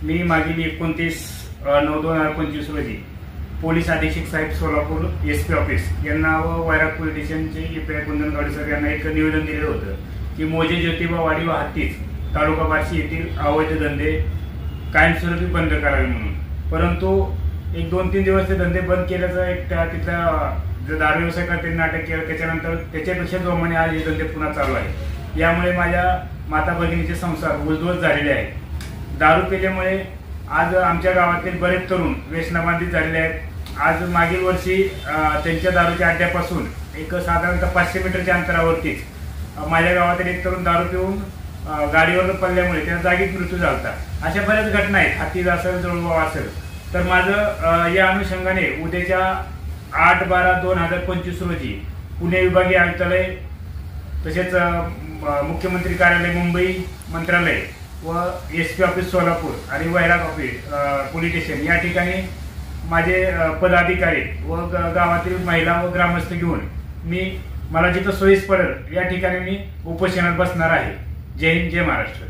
मी मागील 29/9/2025 रोजी पोलीस अधीक्षक साहेब सोलापूर SP ऑफिस यांना व वैराग पोलीस स्टेशनचे EPI कुंदनगावडे सर यांना एक निवेदन दिलं होतं की मोजे ज्योतिबा वाडी व हत्तीस तालुका बार्शी येथील अवैध धंदे कायमस्वरूपी बंद करावे म्हणून। परंतु एक 2-3 दिवस ते धंदे बंद केल्याचा एक तिथला जो दारू व्यवसाय करते अटक केलं, त्याच्यानंतर त्याच्यापेक्षा जोमाने आज हे धंदे पुन्हा चालू आहे। यामुळे माझ्या माता भगिनीचे संसार उद्ध्वस्त झालेले आहेत। दारू पिल्यामुळे आज आमच्या गावातील बरेच तरुण व्यसनाबाधित झालेले आहेत। आज मागील वर्षी त्यांच्या दारूच्या अड्ड्यापासून एक साधारणतः 500 मीटरच्या अंतरावरतीच माझ्या गावातील एक तरुण दारू पिऊन गाडीवर पडल्यामुळे त्याचा जागीच मृत्यू झाला। अशा बऱ्याच घटना आहेत, हत्तीज असेल जळगाव असेल। तर माझं या अनुषंगाने उद्याच्या 8/12/2025 रोजी पुणे विभागीय आयुक्तालय तसेच मुख्यमंत्री कार्यालय मुंबई मंत्रालय व SP ऑफिस सोलापूर आणि वैराग ऑफिस पोलीस स्टेशन या ठिकाणी माझे पदाधिकारी व गावातील महिला व ग्रामस्थ घेऊन मला जिथं सोयीस पडेल या ठिकाणी मी उपोषणात बसणार आहे। जय हिंद, जय महाराष्ट्र।